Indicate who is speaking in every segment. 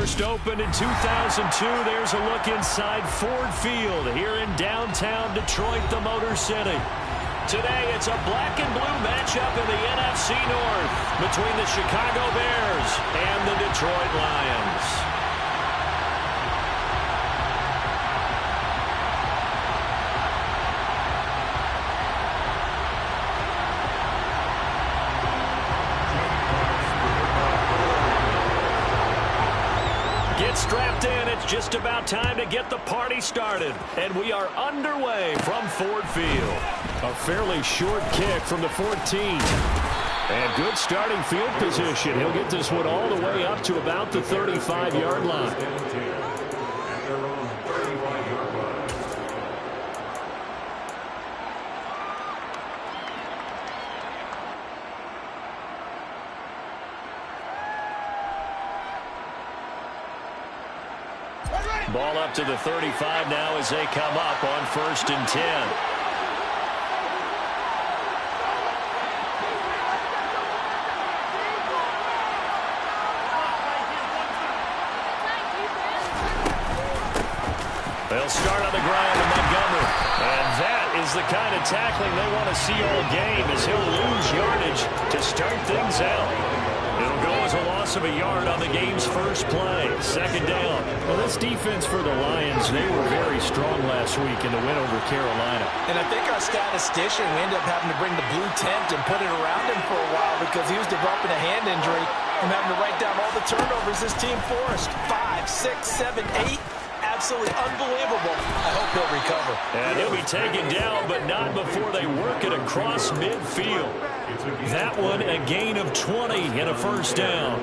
Speaker 1: First opened in 2002, there's a look inside Ford Field here in downtown Detroit, the Motor City. Today, it's a black and blue matchup in the NFC North between the Chicago Bears and the Detroit Lions. Strapped in, it's just about time to get the party started. And we are underway from Ford Field. A fairly short kick from the 14. And good starting field position. He'll get this one all the way up to about the 35-yard line. Ball up to the 35 now as they come up on 1st and 10. They'll start on the ground to Montgomery. And that is the kind of tackling they want to see all game, as he'll lose yardage to start things out. It'll go as a loss of a yard on the game's first play. 2nd down. Well, this defense for the Lions, they were very strong last week in the win over Carolina.
Speaker 2: And I think our statistician, we ended up having to bring the blue tent and put it around him for a while because he was developing a hand injury and having to write down all the turnovers this team forced. 5, 6, 7, 8. Absolutely unbelievable. I hope he'll recover.
Speaker 1: And he'll be taken down, but not before they work it across midfield. That one, a gain of 20 and a 1st down.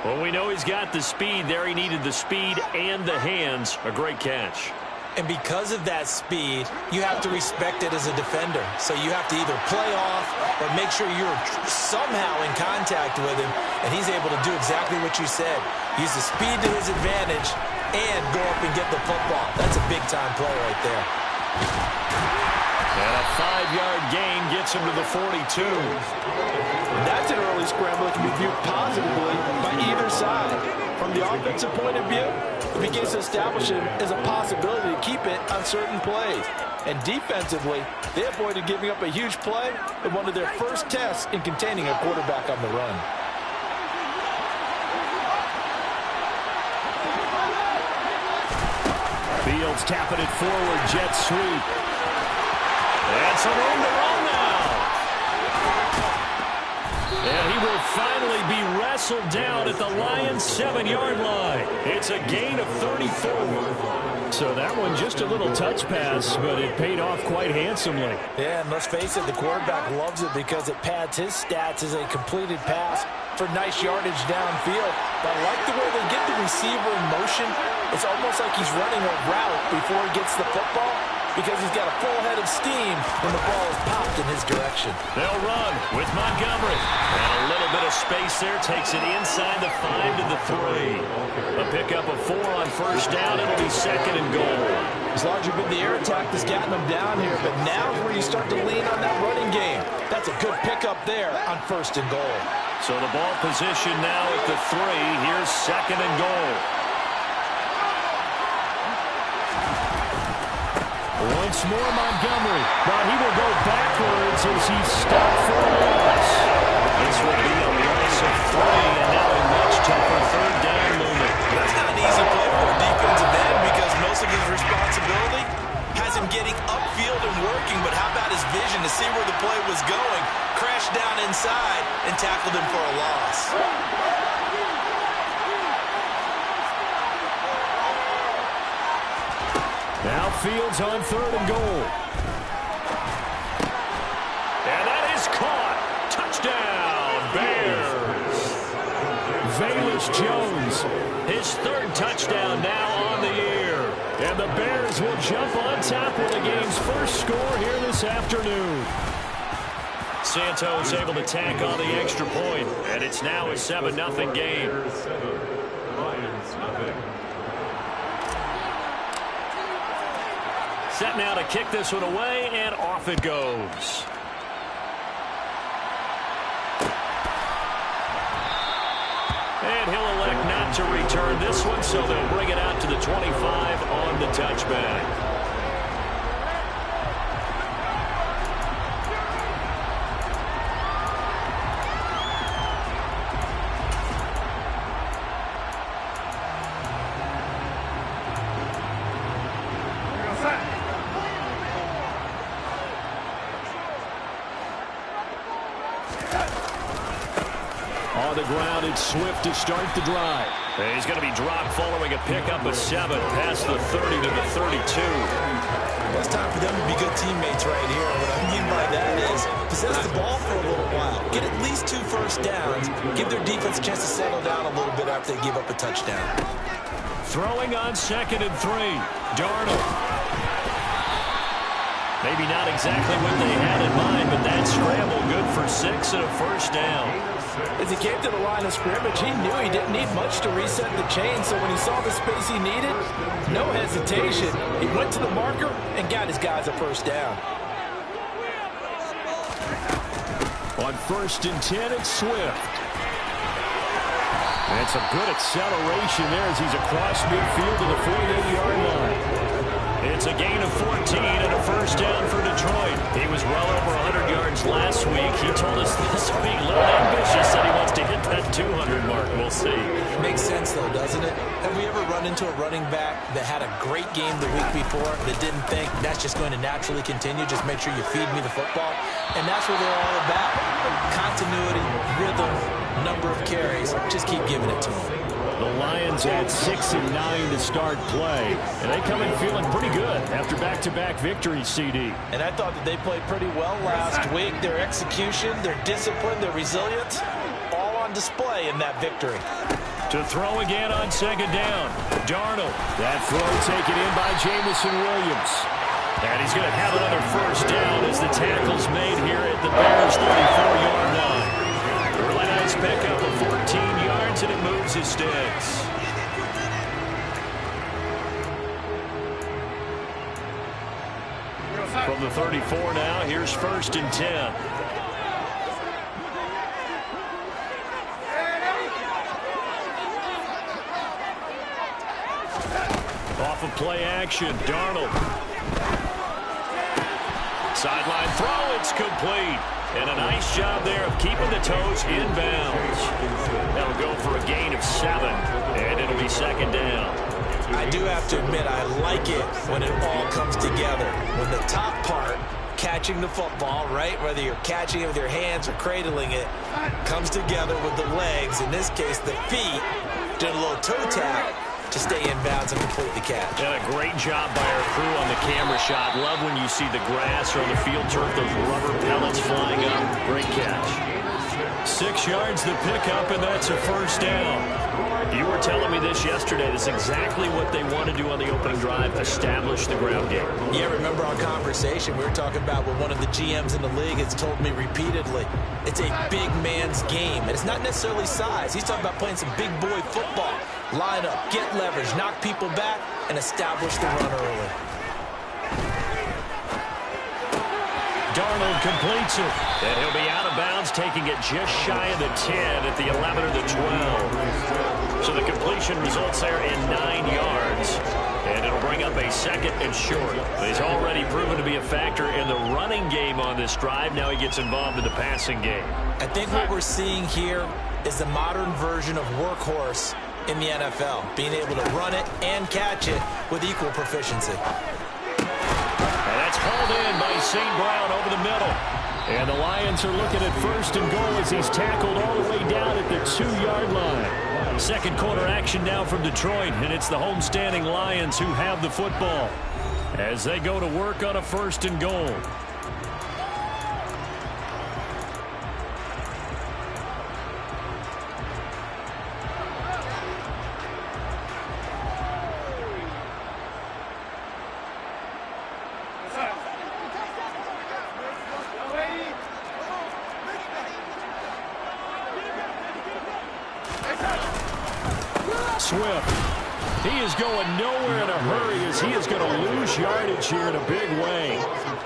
Speaker 1: Well, we know he's got the speed there. He needed the speed and the hands. A great catch.
Speaker 2: And because of that speed, you have to respect it as a defender. So you have to either play off or make sure you're somehow in contact with him. And he's able to do exactly what you said. Use the speed to his advantage and go up and get the football. That's a big-time play right there.
Speaker 1: And a 5-yard gain gets him to the 42.
Speaker 3: That's an early scramble that can be viewed positively by either side. From the offensive point of view, it begins to establish him as a possibility to keep it on certain plays. And defensively, they avoided giving up a huge play in one of their first tests in containing a quarterback on the run.
Speaker 1: Fields tapping it forward, jet sweep. And some room to run now. And he will finally be wrestled down at the Lions' 7-yard line. It's a gain of 34. So that one just a little touch pass, but it paid off quite handsomely.
Speaker 2: Yeah, and let's face it, the quarterback loves it because it pads his stats as a completed pass for nice yardage downfield. But I like the way they get the receiver in motion. It's almost like he's running a route before he gets the football, because he's got a full head of steam when the ball is popped in his direction.
Speaker 1: They'll run with Montgomery. And a little bit of space there takes it inside the 5 to the 3. A pickup of 4 on 1st down. It'll be 2nd and goal.
Speaker 2: As large as the air attack that's gotten them down here, but now's where you start to lean on that running game. That's a good pickup there on 1st and goal.
Speaker 1: So the ball position now at the 3. Here's 2nd and goal. Once more Montgomery, but he will go backwards as he's stopped for a loss. This will be a loss of 3, and now a much tougher 3rd down movement.
Speaker 2: That's not an easy play for a defensive end because most of his responsibility has him getting upfield and working, but how about his vision to see where the play was going, crashed down inside, and tackled him for a loss.
Speaker 1: Now Fields on 3rd and goal. And that is caught. Touchdown, Bears. Velus Jones, his 3rd touchdown now on the year. And the Bears will jump on top with the game's first score here this afternoon. Santos able to tack on the extra point, and it's now a 7-0 game. Set now to kick this one away, and off it goes. And he'll elect not to return this one, so they'll bring it out to the 25 on the touchback. On the ground, it's Swift to start the drive. And he's going to be dropped following a pickup of 7 past the 30 to the 32.
Speaker 2: Well, it's time for them to be good teammates right here. What I mean by that is possess the ball for a little while. Get at least 2 first downs. Give their defense a chance to settle down a little bit after they give up a touchdown.
Speaker 1: Throwing on 2nd and 3. Darnold. Maybe not exactly what they had in mind, but that scramble good for 6 and a first down.
Speaker 2: As he came to the line of scrimmage, he knew he didn't need much to reset the chain, so when he saw the space he needed, no hesitation. He went to the marker and got his guys a first down.
Speaker 1: On 1st and 10, it's Swift. And some good acceleration there as he's across midfield to the 48-yard line. It's a gain of 14 and a first down for Detroit. He was well over 100 yards last week. He told us this week, a little ambitious, that he wants to hit that 200 mark. We'll see.
Speaker 2: Makes sense, though, doesn't it? Have we ever run into a running back that had a great game the week before that didn't think that's just going to naturally continue? Just make sure you feed me the football. And that's what they're all about. Continuity, rhythm, number of carries. Just keep giving it to them.
Speaker 1: The Lions had 6 and 9 to start play, and they come in feeling pretty good after back-to-back victories, CD.
Speaker 2: And I thought that they played pretty well last week. Their execution, their discipline, their resilience, all on display in that victory.
Speaker 1: To throw again on 2nd down. Darnold. That throw taken in by Jamison Williams. And he's going to have another first down as the tackle's made here at the Bears' 34-yard line. Really nice pickup of 14 yards, and it moves his sticks. From the 34 now, here's 1st and 10. Off of play action, Darnold. Sideline throw, it's complete. And a nice job there of keeping the toes inbounds. That'll go for a gain of 7, and it'll be 2nd down.
Speaker 2: I do have to admit, I like it when it all comes together. When the top part, catching the football, right, whether you're catching it with your hands or cradling it, comes together with the legs, in this case the feet, doing a little toe tap to stay in bounds and complete the catch.
Speaker 1: And a great job by our crew on the camera shot. Love when you see the grass or the field turf, those rubber pellets flying up. Great catch. 6 yards the pickup, and that's a first down. You were telling me this yesterday. This is exactly what they want to do on the opening drive, establish the ground game.
Speaker 2: Yeah, remember our conversation? We were talking about what one of the GMs in the league has told me repeatedly. It's a big man's game, and it's not necessarily size. He's talking about playing some big boy football. Line up, get leverage, knock people back, and establish the run early.
Speaker 1: Darnold completes it, and he'll be out of bounds, taking it just shy of the 10 at the 11 or the 12. So the completion results there in 9 yards, and it'll bring up a 2nd and short. He's already proven to be a factor in the running game on this drive. Now he gets involved in the passing game.
Speaker 2: I think what we're seeing here is the modern version of workhorse in the NFL, being able to run it and catch it with equal proficiency.
Speaker 1: And that's hauled in by St. Brown over the middle. And the Lions are looking at 1st and goal as he's tackled all the way down at the 2-yard line. Second quarter action now from Detroit, and it's the homestanding Lions who have the football as they go to work on a 1st and goal. Swift. He is going nowhere in a hurry as he is going to lose yardage here in a big way.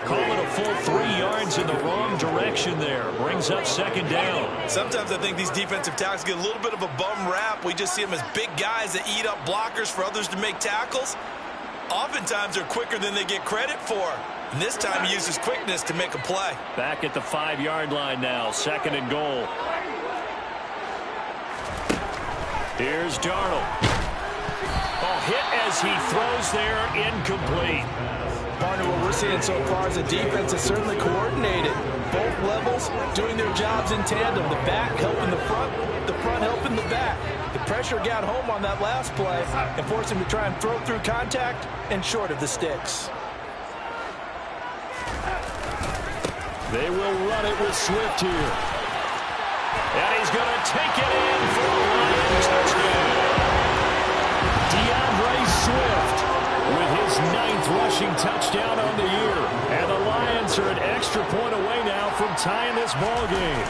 Speaker 1: Call it a full 3 yards in the wrong direction there. Brings up second down.
Speaker 3: Sometimes I think these defensive tackles get a little bit of a bum rap. We just see them as big guys that eat up blockers for others to make tackles. Oftentimes they're quicker than they get credit for. And this time he uses quickness to make a play.
Speaker 1: Back at the 5-yard line now, second and goal. Here's Darnold. Oh, hit as he throws there, incomplete.
Speaker 2: Partner, what we're seeing so far is a defense that's certainly coordinated. Both levels doing their jobs in tandem. The back helping the front helping the back. The pressure got home on that last play and forced him to try and throw through contact and short of the sticks.
Speaker 1: They will run it with Swift here. And he's going to take it in for a Lion touchdown. DeAndre Swift with his 9th rushing touchdown on the year. And the Lions are an extra point away now from tying this ball game.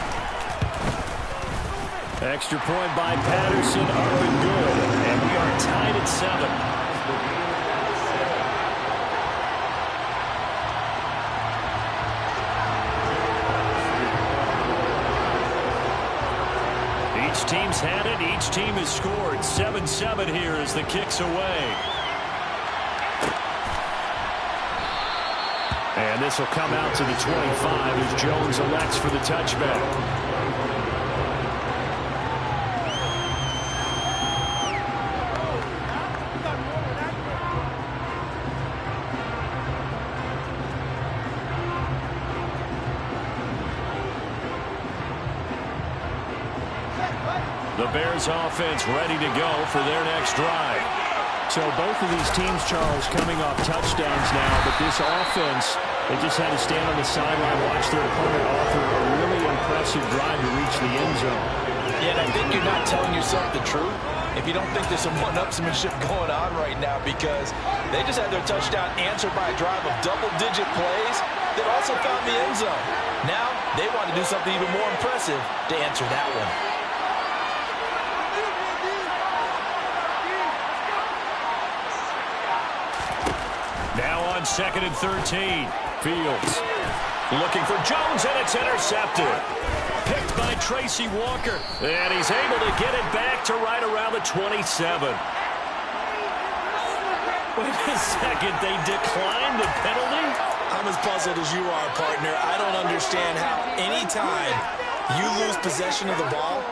Speaker 1: Extra point by Patterson, up and good. And we are tied at 7. Each team's had it. Each team has scored. 7-7 here as the kick's away. And this will come out to the 25 as Jones elects for the touchback. The Bears offense ready to go for their next drive. So both of these teams, Charles, coming off touchdowns now, but this offense, they just had to stand on the sideline, watch their opponent offer a really impressive drive to reach the end zone.
Speaker 2: Yeah, and I think you're not telling yourself the truth if you don't think there's some one-upsmanship going on right now, because they just had their touchdown answered by a drive of double-digit plays that also found the end zone. Now they want to do something even more impressive to answer that one.
Speaker 1: Now on 2nd and 13. Fields looking for Jones, and it's intercepted. Picked by Tracy Walker. And he's able to get it back to right around the 27. Wait a second. They declined the penalty?
Speaker 2: I'm as puzzled as you are, partner. I don't understand how any time you lose possession of the ball,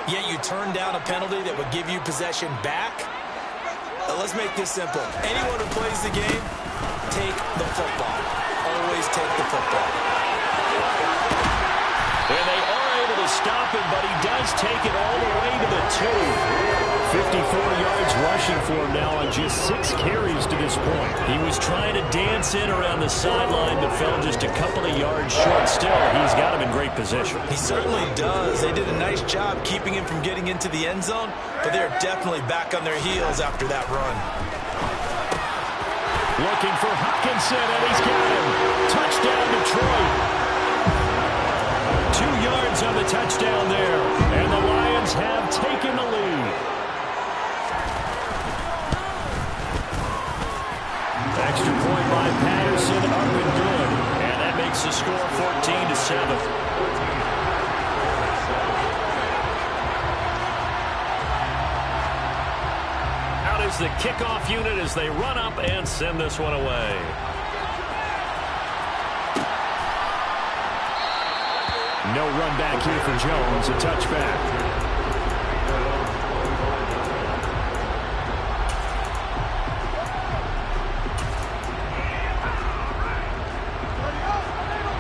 Speaker 2: yet you turn down a penalty that would give you possession back. Let's make this simple. Anyone who plays the game, take the football. Always take the football.
Speaker 1: And they are able to stop him, but he does take it all the way to the 2. 54 yards rushing for him now on just 6 carries to this point. He was trying to dance in around the sideline, but fell just a couple of yards short. Still, he's got him in great position.
Speaker 2: He certainly does. They did a nice job keeping him from getting into the end zone, but they're definitely back on their heels after that run.
Speaker 1: Looking for Hockenson, and he's got him. Touchdown, Detroit. 2 yards on the touchdown there, and the Lions have taken the lead. Extra point by Patterson, up and good. And that makes the score 14-7. Out is the kickoff unit as they run up and send this one away. No run back here for Jones, a touchback.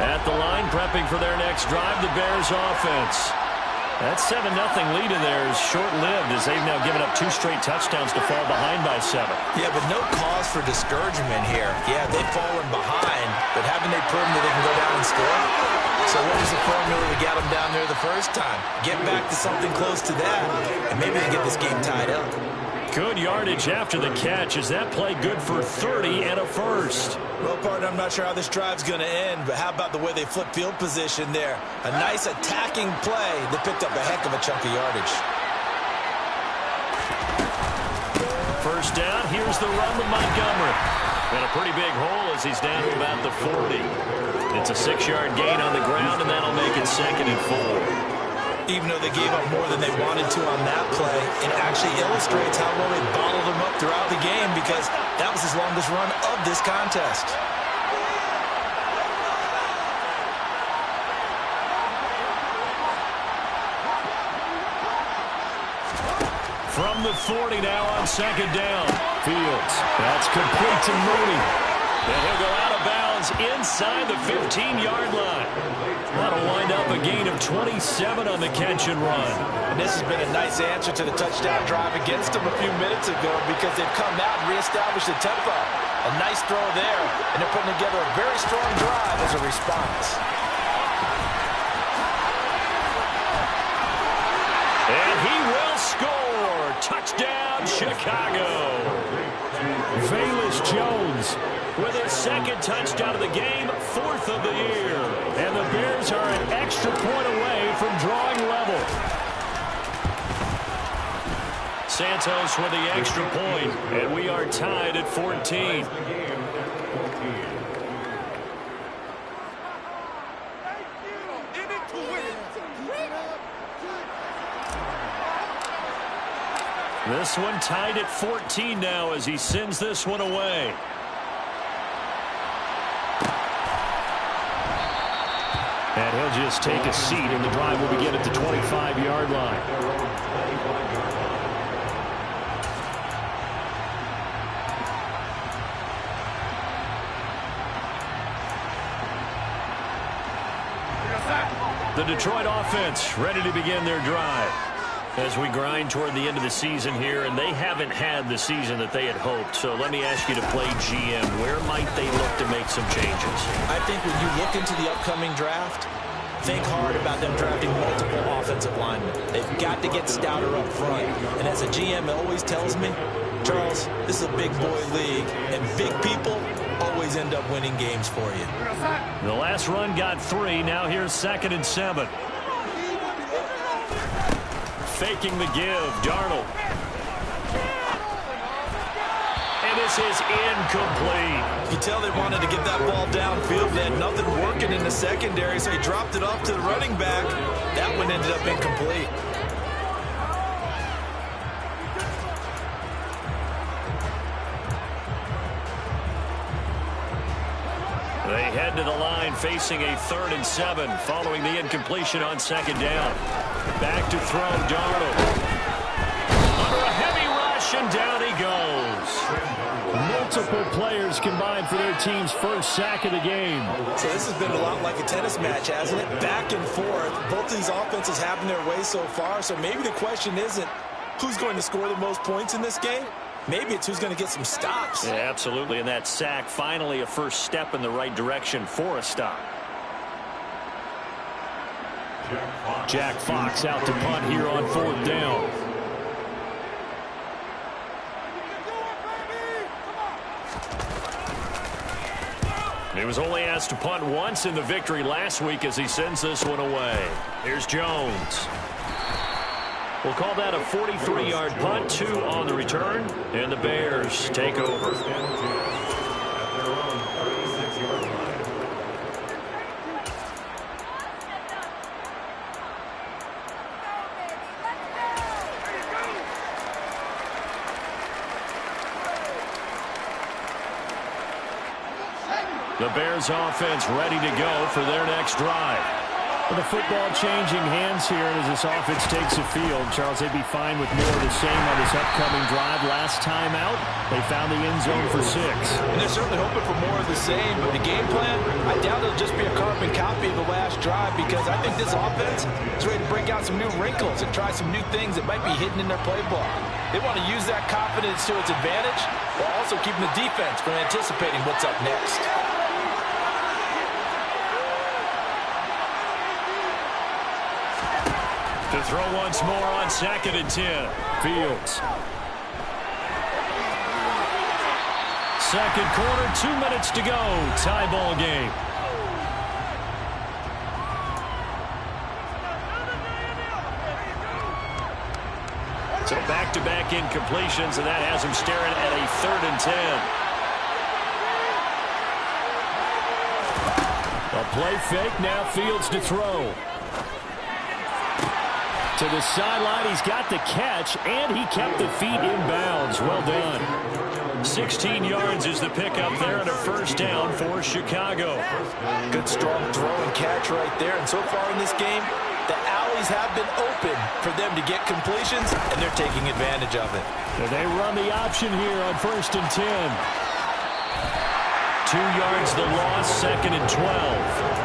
Speaker 1: At the line, prepping for their next drive, the Bears offense. That 7-0 lead in there is short-lived as they've now given up 2 straight touchdowns to fall behind by 7.
Speaker 2: Yeah, but no cause for discouragement here. Yeah, they've fallen behind, but haven't they proven that they can go down and score? So what was the formula to get them down there the first time? Get back to something close to that, and maybe they get this game tied up.
Speaker 1: Good yardage after the catch. Is that play good for 30 and a first?
Speaker 2: Well, partner, I'm not sure how this drive's going to end, but how about the way they flip field position there? A nice attacking play that picked up a heck of a chunk of yardage.
Speaker 1: first down. Here's the run with Montgomery. And a pretty big hole as he's down to about the 40. It's a 6-yard gain on the ground, and that'll make it 2nd and 4.
Speaker 2: Even though they gave up more than they wanted to on that play, it actually illustrates how well they bottled them up throughout the game because that was his longest run of this contest.
Speaker 1: From the 40 now on 2nd down. Fields. That's complete to Mooney. And he'll go out of bounds inside the 15-yard line. That'll wind up a gain of 27 on the catch and run.
Speaker 2: And this has been a nice answer to the touchdown drive against them a few minutes ago because they've come out and reestablished the tempo. A nice throw there, and they're putting together a very strong drive as a response.
Speaker 1: And he will score. Touchdown, Chicago. Velus Jones with his 2nd touchdown of the game, 4th of the year. And the Bears are an extra point away from drawing level. Santos with the extra point, and we are tied at 14. This one tied at 14 now as he sends this one away. And he'll just take a seat, and the drive will begin at the 25-yard line. The Detroit offense ready to begin their drive. As we grind toward the end of the season here, and they haven't had the season that they had hoped. So let me ask you to play GM. Where might they look to make some changes?
Speaker 2: I think when you look into the upcoming draft, think hard about them drafting multiple offensive linemen. They've got to get stouter up front. And as a GM always tells me, Charles, this is a big boy league, and big people always end up winning games for you.
Speaker 1: The last run got 3. Now here's 2nd and 7. Faking the give, Darnold. And this is incomplete.
Speaker 2: You tell they wanted to get that ball downfield. They had nothing working in the secondary, so he dropped it off to the running back. That one ended up incomplete.
Speaker 1: They head to the line facing a 3rd and 7 following the incompletion on 2nd down. Back to throw, Darnold. Under a heavy rush, and down he goes. Multiple players combined for their team's first sack of the game.
Speaker 2: So this has been a lot like a tennis match, hasn't it? Back and forth. Both of these offenses having their way so far, so maybe the question isn't who's going to score the most points in this game. Maybe it's who's going to get some stops.
Speaker 1: Yeah, absolutely. And that sack, finally a first step in the right direction for a stop. Jack Fox out to punt here on 4th down. He was only asked to punt once in the victory last week as he sends this one away. Here's Jones. We'll call that a 43-yard punt, 2 on the return, and the Bears take over. The Bears offense ready to go for their next drive. With the football changing hands here as this offense takes the field, Charles, they'd be fine with more of the same on this upcoming drive. Last time out, they found the end zone for 6.
Speaker 2: And they're certainly hoping for more of the same, but the game plan, I doubt it'll just be a carbon copy of the last drive because I think this offense is ready to break out some new wrinkles and try some new things that might be hidden in their playbook. They want to use that confidence to its advantage while also keeping the defense from anticipating what's up next.
Speaker 1: To throw once more on 2nd and 10. Fields. Second quarter, 2 minutes to go. Tie ball game. So back-to-back incompletions, and that has him staring at a 3rd and 10. A play fake, now Fields to throw. To the sideline, he's got the catch, and he kept the feet in bounds. Well done. 16 yards is the pickup there, and a 1st down for Chicago.
Speaker 2: Good strong throw and catch right there. And so far in this game, the alleys have been open for them to get completions, and they're taking advantage of it.
Speaker 1: And they run the option here on 1st and 10. 2 yards the loss, 2nd and 12.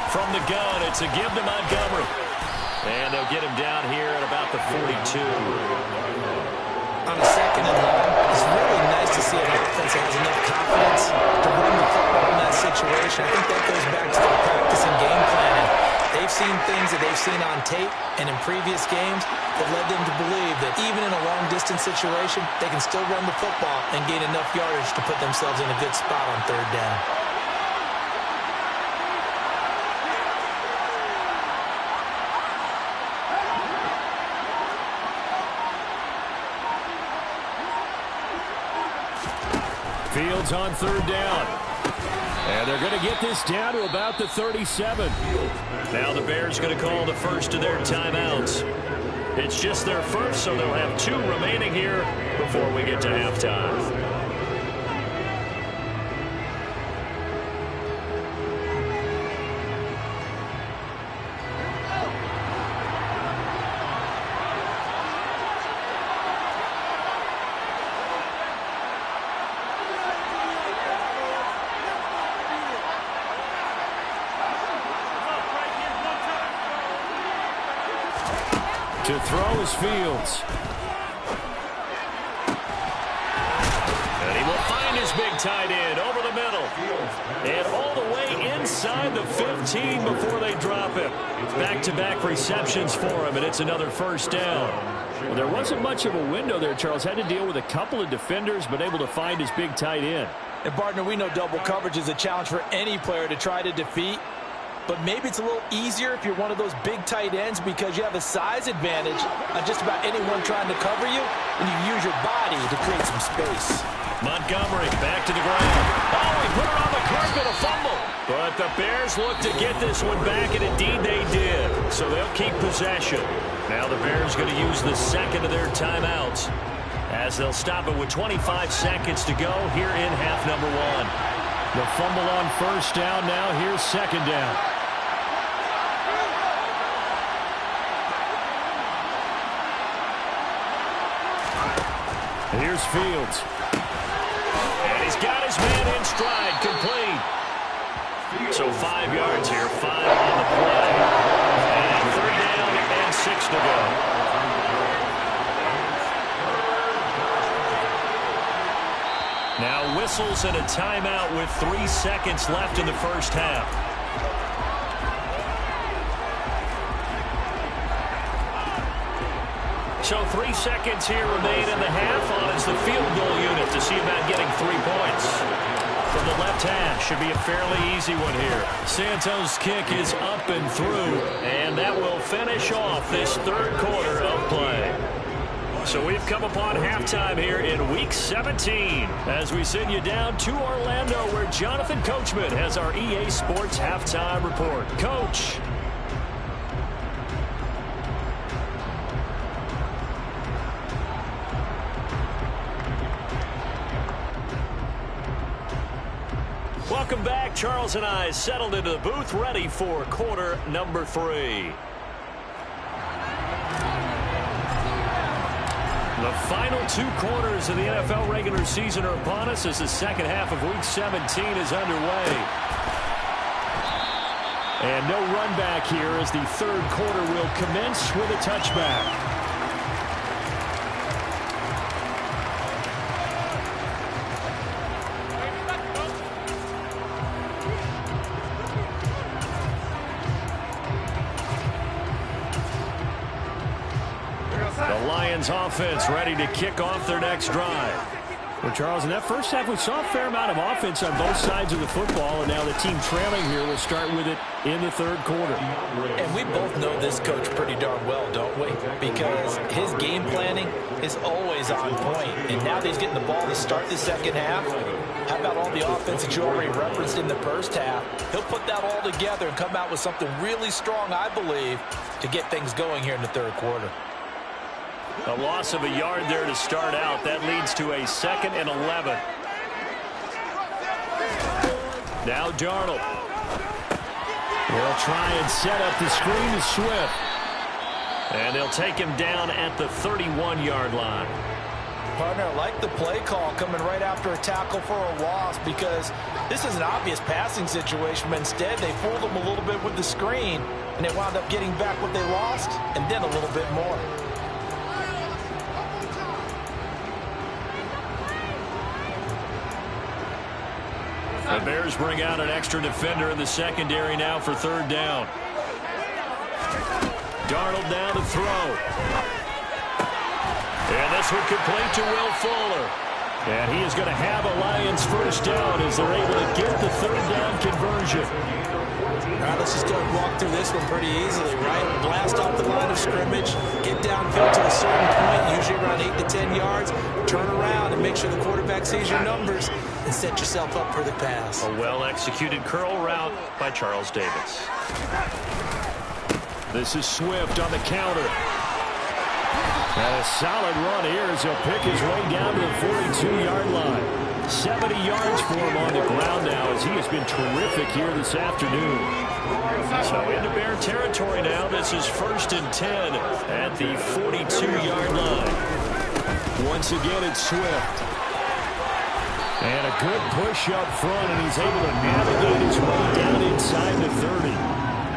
Speaker 1: From the gun, it's a give to Montgomery. And they'll get him down here at about the 42.
Speaker 2: On a 2nd and long, it's really nice to see an offense that has enough confidence to run the football in that situation. I think that goes back to their practice and game planning. They've seen things that they've seen on tape and in previous games that led them to believe that even in a long-distance situation, they can still run the football and gain enough yardage to put themselves in a good spot on 3rd down.
Speaker 1: Fields on 3rd down. And they're going to get this down to about the 37. Now the Bears going to call the first of their timeouts. It's just their first, so they'll have 2 remaining here before we get to halftime. To throw is Fields. And he will find his big tight end over the middle. And all the way inside the 15 before they drop him. Back-to-back receptions for him, and it's another 1st down. Well, there wasn't much of a window there, Charles. Had to deal with a couple of defenders, but able to find his big tight end.
Speaker 2: And, partner, we know double coverage is a challenge for any player to try to defeat. But maybe it's a little easier if you're one of those big tight ends because you have a size advantage on just about anyone trying to cover you, and you use your body to create some space.
Speaker 1: Montgomery back to the ground. Oh, he put it on the carpet, a fumble. But the Bears look to get this one back, and indeed they did. So they'll keep possession. Now the Bears going to use the 2nd of their timeouts as they'll stop it with 25 seconds to go here in half number 1. The fumble on 1st down. Now here's 2nd down. Here's Fields. And he's got his man in stride, complete. So 5 yards here, 5 on the play. And 3rd down and 6 to go. Now whistles and a timeout with 3 seconds left in the 1st half. So 3 seconds here remain in the half on as the field goal unit to see about getting 3 points. From the left hash, should be a fairly easy one here. Santos' kick is up and through, and that will finish off this 3rd quarter of play. So we've come upon halftime here in Week 17 as we send you down to Orlando where Jonathan Coachman has our EA Sports Halftime Report. Coach. Welcome back. Charles and I settled into the booth ready for quarter number 3. The final 2 quarters of the NFL regular season are upon us as the 2nd half of Week 17 is underway. And no run back here as the 3rd quarter will commence with a touchback. The Lions offense ready to kick off their next drive.
Speaker 4: Well, Charles, in that first half, we saw a fair amount of offense on both sides of the football, and now the team trailing here will start with it in the third quarter.
Speaker 2: And we both know this coach pretty darn well, don't we? Because his game planning is always on point. And now that he's getting the ball to start the second half, how about all the offense that you already referenced in the first half? He'll put that all together and come out with something really strong, I believe, to get things going here in the third quarter.
Speaker 1: A loss of a yard there to start out. That leads to a 2nd and 11. Now Darnold. They'll try and set up the screen to Swift. And they'll take him down at the 31-yard line.
Speaker 2: Partner, I like the play call coming right after a tackle for a loss, because this is an obvious passing situation, but instead they fooled him a little bit with the screen, and they wound up getting back what they lost and then a little bit more.
Speaker 1: The Bears bring out an extra defender in the secondary now for third down. Darnold now to throw. And this one complete to Will Fuller. And he is going to have a Lions first down as they're able to get the third down conversion.
Speaker 2: All right, let's just go and walk through this one pretty easily, right? Blast off the line of scrimmage, get downfield to a certain point, usually around 8 to 10 yards, turn around and make sure the quarterback sees your numbers and set yourself up for the pass.
Speaker 1: A well-executed curl route by Charles Davis.
Speaker 4: This is Swift on the counter. And a solid run here as he'll pick his way down to the 42-yard line. 70 yards for him on the ground now as he has been terrific here this afternoon.
Speaker 1: So into Bear territory now. This is 1st and 10 at the 42-yard line.
Speaker 4: Once again, it's Swift. And a good push up front, and he's able to navigate his way down inside the 30.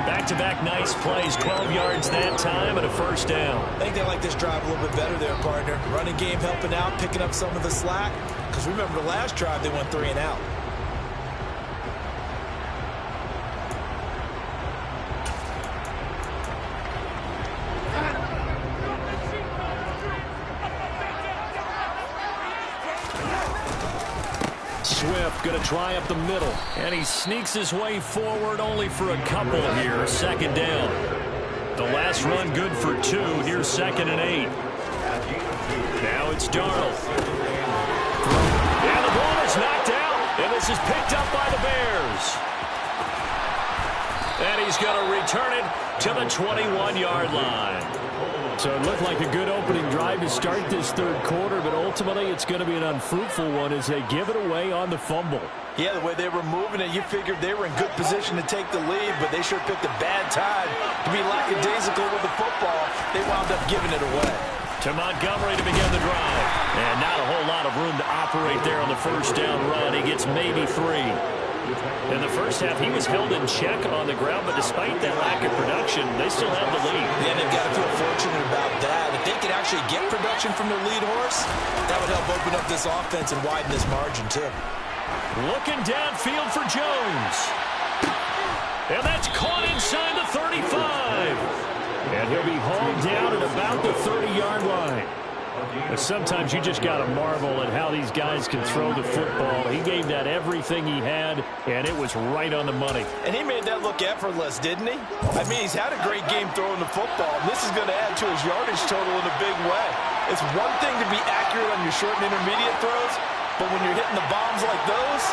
Speaker 1: Back-to-back nice plays, 12 yards that time and a first down.
Speaker 2: I think they like this drive a little bit better there, partner. Running game helping out, picking up some of the slack. Because remember the last drive, they went 3 and out.
Speaker 4: Swift going to try up the middle.
Speaker 1: And he sneaks his way forward only for a couple here. 2nd down. The last run good for 2. Here's 2nd and 8. Now it's Darnold. And the ball is knocked out. And this is picked up by the Bears. And he's going to return it to the 21-yard line.
Speaker 4: So it looked like a good opening drive to start this third quarter, but ultimately it's going to be an unfruitful one as they give it away on the fumble.
Speaker 2: Yeah, the way they were moving it, you figured they were in good position to take the lead, but they sure picked a bad time to be lackadaisical with the football. They wound up giving it away.
Speaker 1: To Montgomery to begin the drive. And not a whole lot of room to operate there on the first down run. He gets maybe 3. In the first half, he was held in check on the ground, but despite that lack of production, they still have the lead.
Speaker 2: Yeah, they've got to feel fortunate about that. If they could actually get production from their lead horse, that would help open up this offense and widen this margin, too.
Speaker 1: Looking downfield for Jones. And that's caught inside the 35.
Speaker 4: And he'll be hauled down at about the 30-yard line. But sometimes you just got to marvel at how these guys can throw the football. He gave that everything he had, and it was right on the money.
Speaker 2: And he made that look effortless, didn't he? I mean, he's had a great game throwing the football, and this is going to add to his yardage total in a big way. It's one thing to be accurate on your short and intermediate throws, but when you're hitting the bombs like those,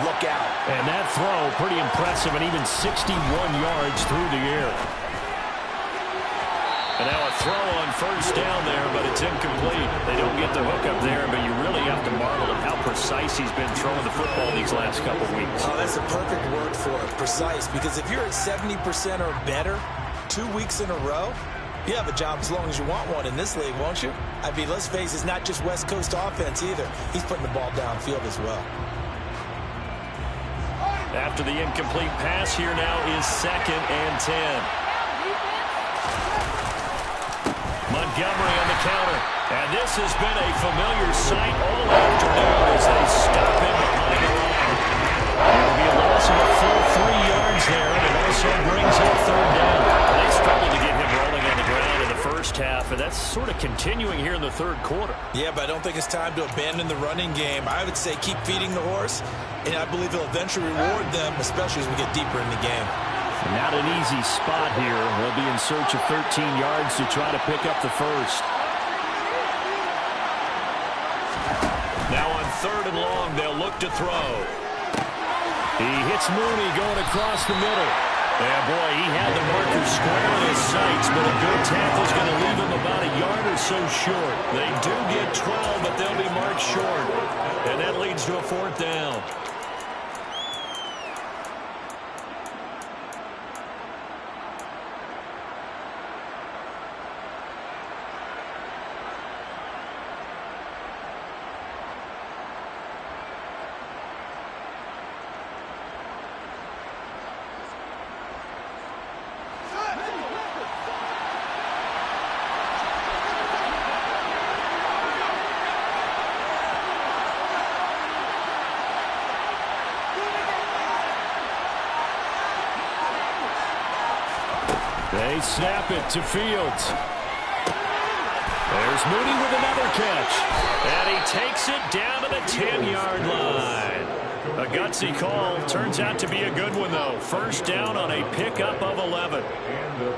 Speaker 2: look out.
Speaker 4: And that throw, pretty impressive, and even 61 yards through the air.
Speaker 1: And now a throw on first down there, but it's incomplete. They don't get the hook up there, but you really have to marvel at how precise he's been throwing the football these last couple weeks.
Speaker 2: Oh, that's a perfect word for it, precise, because if you're at 70% or better 2 weeks in a row, you have a job as long as you want one in this league, won't you? I mean, let's face it, it's not just West Coast offense either. He's putting the ball downfield as well.
Speaker 1: After the incomplete pass, here now is 2nd and 10. Montgomery on the counter. And this has been a familiar sight all afternoon as they stop him behind the line. It'll be a loss of a full 3 yards there, and it also brings up third down. They struggled to get him rolling on the ground in the first half.
Speaker 4: enough, and that's sort of continuing here in the third quarter.
Speaker 2: Yeah, but I don't think it's time to abandon the running game. I would say keep feeding the horse, and I believe it'll eventually reward them, especially as we get deeper in the game.
Speaker 4: Not an easy spot here. They'll be in search of 13 yards to try to pick up the first.
Speaker 1: Now on 3rd and long, they'll look to throw.
Speaker 4: He hits Mooney going across the middle. Yeah, boy, he had the marker square in his sights, but a good tackle's going to leave him about a yard or so short. They do get 12, but they'll be marked short. And that leads to a 4th down. They snap it to Fields. There's Mooney with another catch.
Speaker 1: And he takes it down to the 10-yard line.
Speaker 4: A gutsy call. Turns out to be a good one, though. First down on a pickup of 11.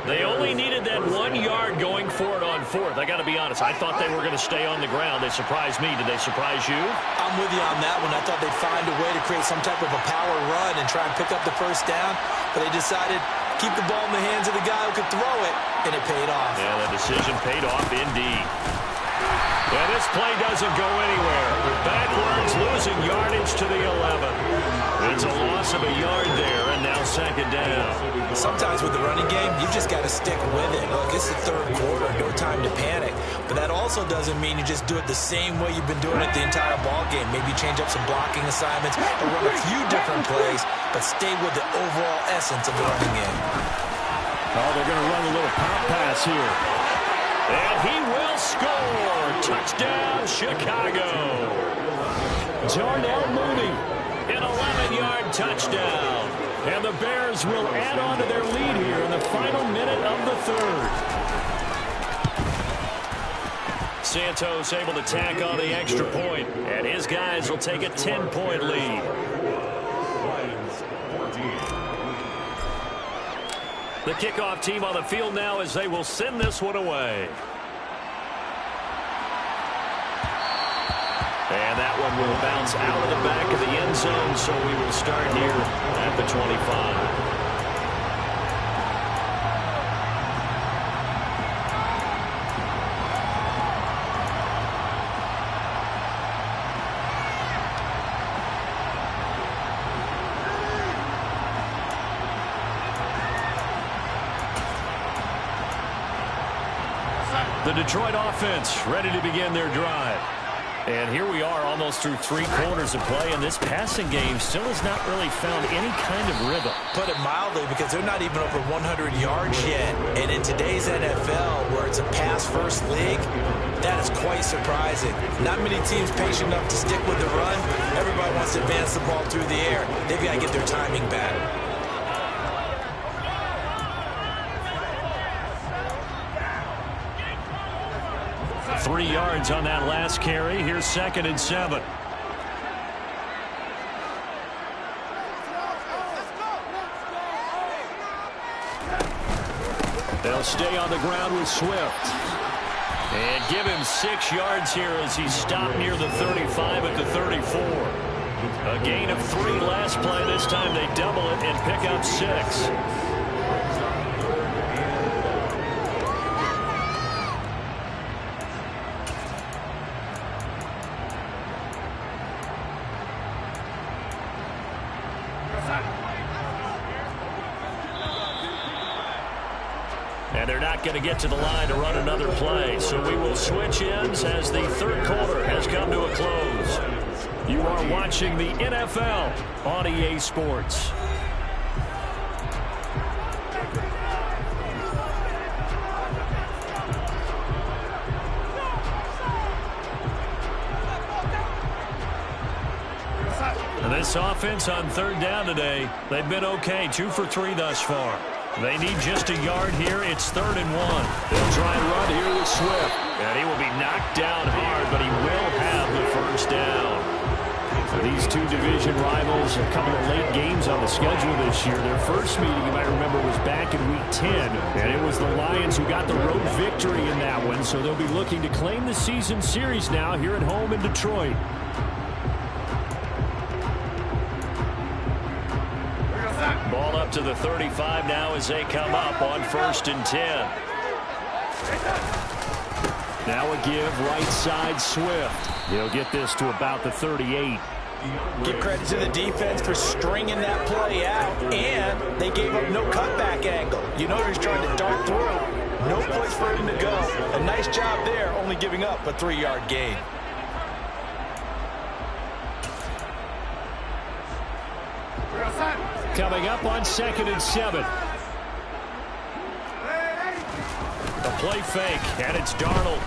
Speaker 1: They only needed that 1 yard going for it on 4th. I got to be honest. I thought they were going to stay on the ground. They surprised me. Did they surprise you?
Speaker 2: I'm with you on that one. I thought they'd find a way to create some type of a power run and try and pick up the first down, but they decided keep the ball in the hands of the guy who could throw it, and it paid off.
Speaker 1: Yeah, the decision paid off indeed. And this play doesn't go anywhere. Backwards, losing yardage to the 11. It's a loss of a yard there, and now 2nd down.
Speaker 2: Sometimes with the running game, you just got to stick with it. Look, it's the 3rd quarter, no time to panic. But that also doesn't mean you just do it the same way you've been doing it the entire ball game. Maybe change up some blocking assignments or run a few different plays, but stay with the overall essence of the running game.
Speaker 4: Oh, they're going to run a little pop pass here.
Speaker 1: And he will score. Touchdown, Chicago.
Speaker 4: Darnell Mooney.
Speaker 1: An 11-yard touchdown.
Speaker 4: And the Bears will add on to their lead here in the final minute of the 3rd.
Speaker 1: Santos able to tack on the extra point, and his guys will take a 10-point lead. The kickoff team on the field now as they will send this one away. And that one will bounce out of the back of the end zone, so we will start here at the 25.
Speaker 4: The Detroit offense ready to begin their drive. And here we are almost through 3 quarters of play, and this passing game still has not really found any kind of rhythm.
Speaker 2: Put it mildly, because they're not even over 100 yards yet. And in today's NFL, where it's a pass-first league, that is quite surprising. Not many teams patient enough to stick with the run. Everybody wants to advance the ball through the air. They've got to get their timing back.
Speaker 4: 3 yards on that last carry. Here's 2nd and 7. They'll stay on the ground with Swift.
Speaker 1: And give him 6 yards here as he stopped near the 35 at the 34. A gain of 3 last play. This time they double it and pick up 6. And they're not going to get to the line to run another play. So we will switch ends as the 3rd quarter has come to a close. You are watching the NFL on EA Sports. And this offense on 3rd down today, they've been okay. 2 for 3 thus far. They need just a yard here. It's 3rd and 1. They'll try and run here with Swift. And he will be knocked down hard, but he will have the first down. These two division rivals, a couple of late games on the schedule this year. Their first meeting, you might remember, was back in Week 10. And it was the Lions who got the road victory in that one. So they'll be looking to claim the season series now here at home in Detroit. Ball up to the 35 now as they come up on 1st and 10. Now a give right side Swift. He'll get this to about the 38.
Speaker 2: Give credit to the defense for stringing that play out, and they gave up no cutback angle. You know he's trying to dart through. No place for him to go. A nice job there, only giving up a 3-yard gain.
Speaker 1: Coming up on 2nd and 7. A play fake, and it's Darnold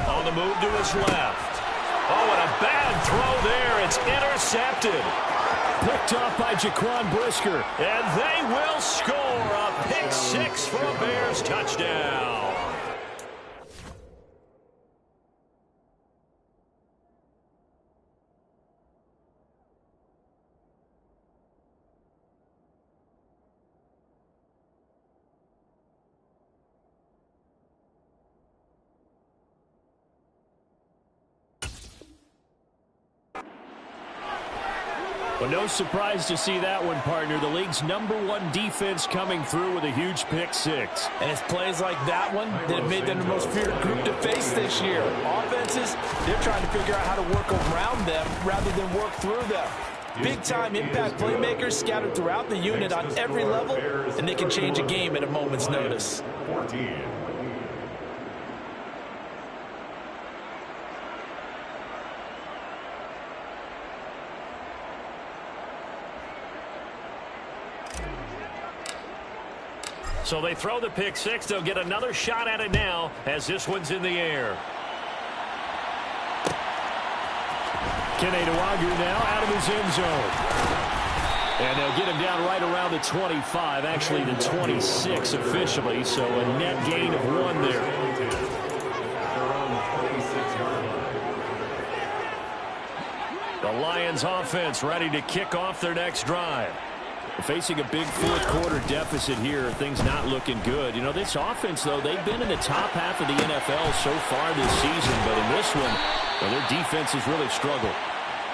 Speaker 1: on the move to his left. Oh, and a bad throw there. It's intercepted.
Speaker 4: Picked off by Jaquan Brisker.
Speaker 1: And they will score a pick 6 for a Bears touchdown.
Speaker 4: Well, no surprise to see that one, partner. The league's #1 defense coming through with a huge pick 6.
Speaker 2: And it's plays like that one that have made them the most feared group to face this year. Offenses, they're trying to figure out how to work around them rather than work through them. Big-time impact playmakers scattered throughout the unit on every level, and they can change a game at a moment's notice.
Speaker 1: So they throw the pick 6. They'll get another shot at it now as this one's in the air.
Speaker 4: Keneduagu now out of his end zone. And they'll get him down right around the 25, actually the 26 officially, so a net gain of 1 there.
Speaker 1: The Lions offense ready to kick off their next drive.
Speaker 4: Facing a big fourth-quarter deficit here, things not looking good. You know, this offense, though, they've been in the top half of the NFL so far this season, but in this one, well, their defense has really struggled.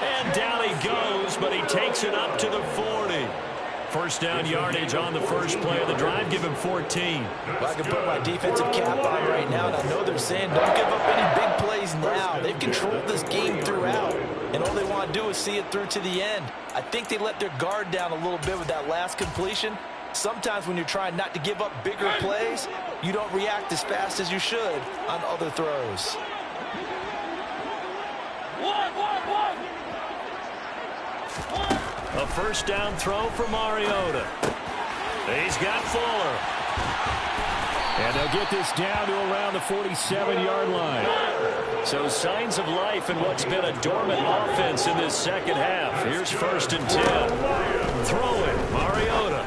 Speaker 1: And down he goes, but he takes it up to the 40. First down yardage on the first play of the drive. Give him 14.
Speaker 2: Well, I can put my defensive cap on right now, and I know they're saying don't give up any big plays now. They've controlled this game throughout, and all they want to do is see it through to the end. I think they let their guard down a little bit with that last completion. Sometimes when you're trying not to give up bigger plays, you don't react as fast as you should on other throws.
Speaker 1: A first down throw for Mariota. He's got Fuller.
Speaker 4: And they'll get this down to around the 47-yard line.
Speaker 1: So signs of life in what's been a dormant offense in this second half. Here's 1st and 10. Throw it, Mariota.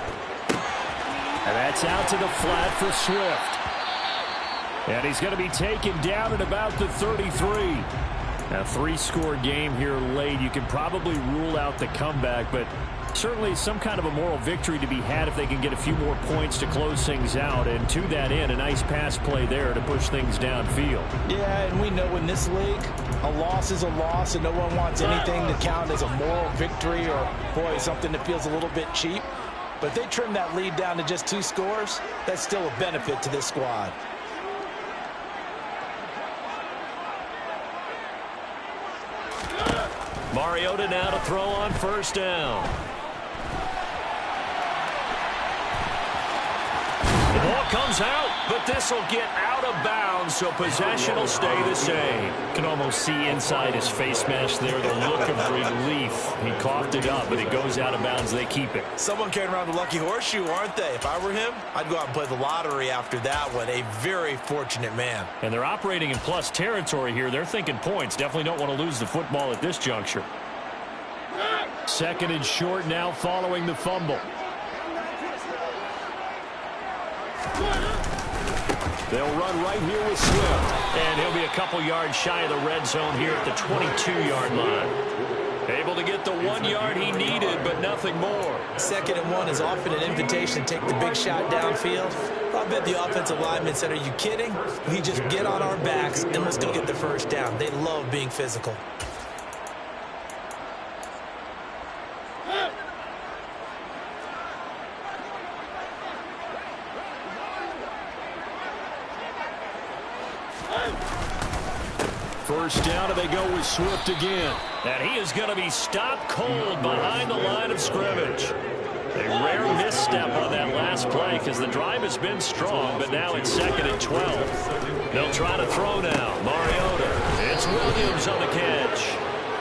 Speaker 4: And that's out to the flat for Swift. And he's going to be taken down at about the 33. A 3-score game here late. You can probably rule out the comeback, but certainly some kind of a moral victory to be had if they can get a few more points to close things out. And to that end, a nice pass play there to push things downfield.
Speaker 2: Yeah, and we know in this league, a loss is a loss, and no one wants anything to count as a moral victory or, boy, something that feels a little bit cheap. But if they trim that lead down to just 2 scores, that's still a benefit to this squad.
Speaker 1: Mariota now to throw on first down. The ball comes out, but this will get out of bounds, so possession will stay the same.
Speaker 4: Can almost see inside his face mask there the look of relief. He coughed it up, but it goes out of bounds. They keep it.
Speaker 2: Someone carrying around the lucky horseshoe, aren't they? If I were him, I'd go out and play the lottery after that one. A very fortunate man.
Speaker 4: And they're operating in plus territory here. They're thinking points. Definitely don't want to lose the football at this juncture. 2nd and short now following the fumble.
Speaker 1: They'll run right here with Swift.
Speaker 4: And he'll be a couple yards shy of the red zone here at the 22-yard line. Able to get the 1 yard he needed, but nothing more.
Speaker 2: 2nd and 1 is often an invitation to take the big shot downfield. I bet the offensive lineman said, are you kidding? We just get on our backs and let's go get the first down. They love being physical.
Speaker 1: First down, and they go with Swift again.
Speaker 4: And he is going to be stopped cold behind the line of scrimmage. A rare misstep on that last play because the drive has been strong, but now it's 2nd and 12. They'll try to throw now. Mariota. It's Williams on the catch.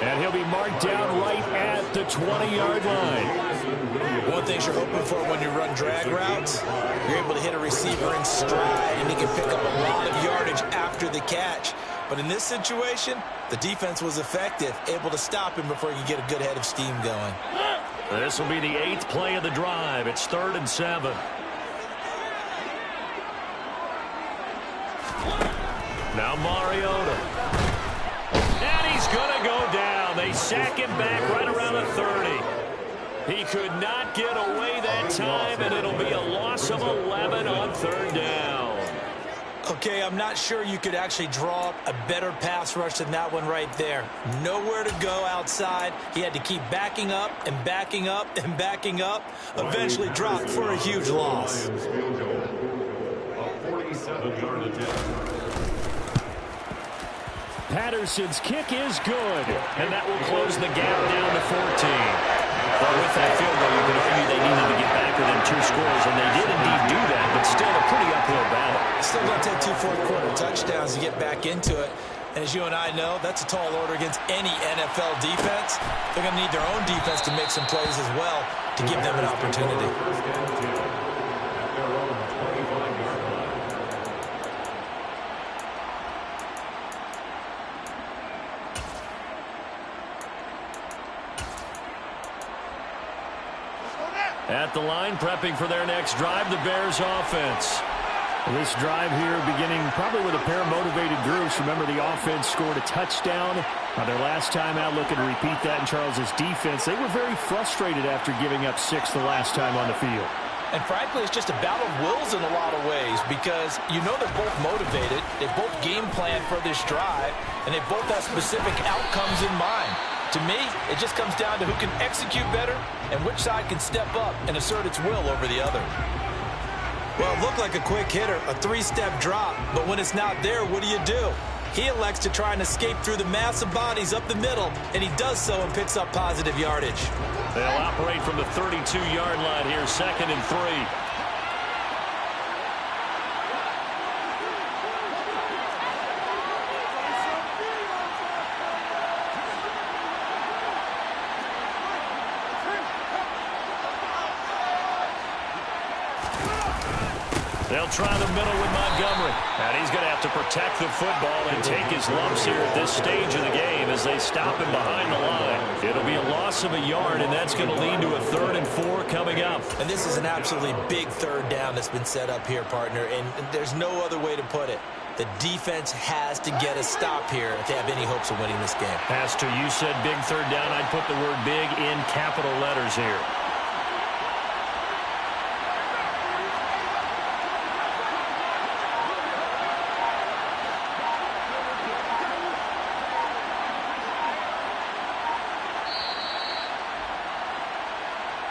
Speaker 1: And he'll be marked down right at the 20-yard line.
Speaker 2: One thing you're hoping for when you run drag routes, you're able to hit a receiver in stride, and he can pick up a lot of yardage after the catch. But in this situation, the defense was effective, able to stop him before he could get a good head of steam going.
Speaker 4: This will be the 8th play of the drive. It's 3rd and 7. Now Mariota. And he's going to go down. They sack him back right around the 30. He could not get away that time, and it'll be a loss of 11 on 3rd down.
Speaker 2: Okay, I'm not sure you could actually draw up a better pass rush than that one right there. Nowhere to go outside. He had to keep backing up and backing up and backing up. Eventually dropped for a huge loss.
Speaker 1: Patterson's kick is good.
Speaker 4: And that will close the gap down to 14. Well, with that field goal, you can argue they needed to get back within 2 scores, and they did indeed do that, but still a pretty uphill battle.
Speaker 2: Still going to take 2 fourth-quarter touchdowns to get back into it. And as you and I know, that's a tall order against any NFL defense. They're going to need their own defense to make some plays as well to give them an opportunity.
Speaker 4: At the line, prepping for their next drive, the Bears offense.
Speaker 1: This drive here beginning probably with a pair of motivated groups. Remember, the offense scored a touchdown on their last time out. Looking to repeat that in Charles's defense. They were very frustrated after giving up 6 the last time on the field.
Speaker 2: And frankly, it's just a battle of wills in a lot of ways because you know they're both motivated. They both game plan for this drive, and they both have specific outcomes in mind. To me, it just comes down to who can execute better and which side can step up and assert its will over the other. Well, it looked like a quick hitter, a 3-step drop, but when it's not there, what do? He elects to try and escape through the mass of bodies up the middle, and he does so and picks up positive yardage.
Speaker 4: They'll operate from the 32-yard line here, 2nd and 3. They'll try the middle with Montgomery. And he's going to have to protect the football and take his lumps here at this stage of the game as they stop him behind the line. It'll be a loss of a yard, and that's going to lead to a 3rd and 4 coming up.
Speaker 2: And this is an absolutely big 3rd down that's been set up here, partner, and there's no other way to put it. The defense has to get a stop here if they have any hopes of winning this game.
Speaker 4: Has to. You said big 3rd down. I'd put the word big in capital letters here.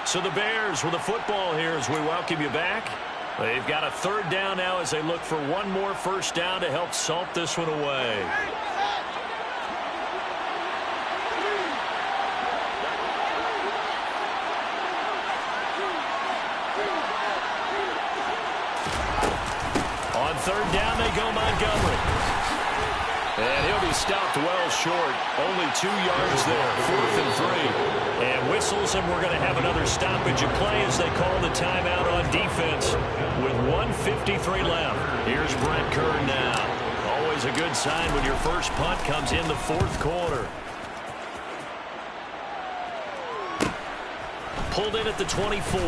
Speaker 4: So the Bears with the football here as we welcome you back. They've got a 3rd down now as they look for one more first down to help salt this one away. On 3rd down they go Montgomery. And he'll be stopped well short. Only 2 yards there. 4th and 3. And whistles, and we're going to have another stoppage of play as they call the timeout on defense with 1:53 left. Here's Brent Kern now. Always a good sign when your first punt comes in the 4th quarter. Pulled in at the 24.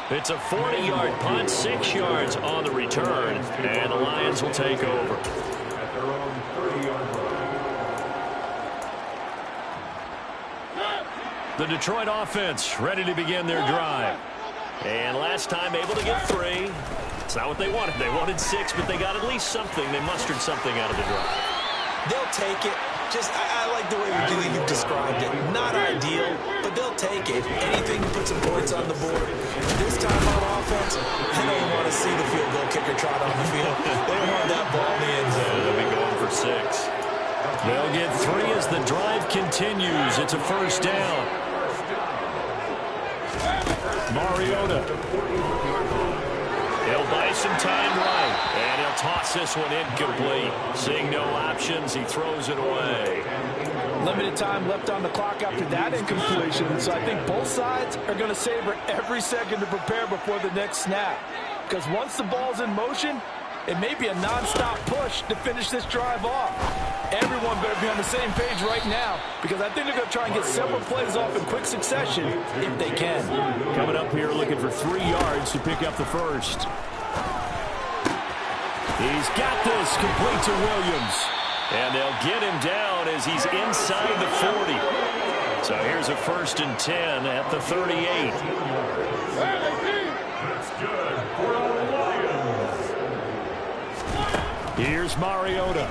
Speaker 1: It's a 40-yard punt, 6 yards on the return, and the Lions will take over. The Detroit offense ready to begin their drive. And last time able to get 3. It's not what they wanted. They wanted 6, but they got at least something. They mustered something out of the drive.
Speaker 2: They'll take it. Just, I like the way you've described it. Not ideal, but they'll take it. Anything to put some points on the board. This time on offense, I don't want to see the field goal kicker trot on the field. They want that ball in the end zone.
Speaker 1: They'll be going for 6. They'll get 3 as the drive continues. It's a first down. Mariota. He'll buy some time right, and he'll toss this one incomplete. Seeing no options, he throws it away.
Speaker 3: Limited time left on the clock after that incompletion, so I think both sides are going to savor every second to prepare before the next snap. Because once the ball's in motion, it may be a non-stop push to finish this drive off. Everyone better be on the same page right now, because I think they're going to try and get several plays off in quick succession if they can.
Speaker 4: Coming up here looking for 3 yards to pick up the first. He's got this complete to Williams.
Speaker 1: And they'll get him down as he's inside the 40. So here's a 1st and 10 at the 38.
Speaker 4: Here's Mariota.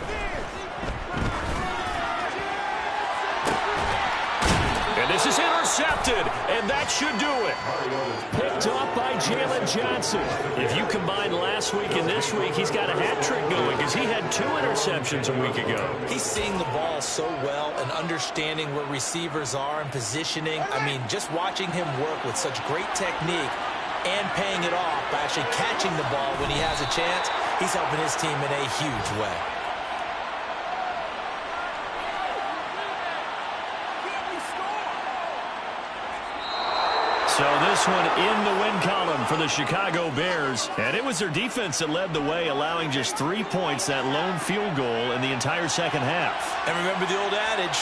Speaker 1: And this is intercepted, and that should do it.
Speaker 4: Picked off by Jalen Johnson.
Speaker 1: If you combine last week and this week, he's got a hat trick going because he had 2 interceptions a week ago.
Speaker 2: He's seeing the ball so well and understanding where receivers are and positioning. I mean, just watching him work with such great technique and paying it off by actually catching the ball when he has a chance, he's helping his team in a huge way.
Speaker 1: So this one in the win column for the Chicago Bears. And it was their defense that led the way, allowing just 3 points, that lone field goal in the entire second half.
Speaker 2: And remember the old adage,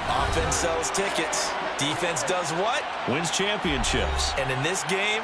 Speaker 2: offense sells tickets. Defense does what?
Speaker 1: Wins championships.
Speaker 2: And in this game,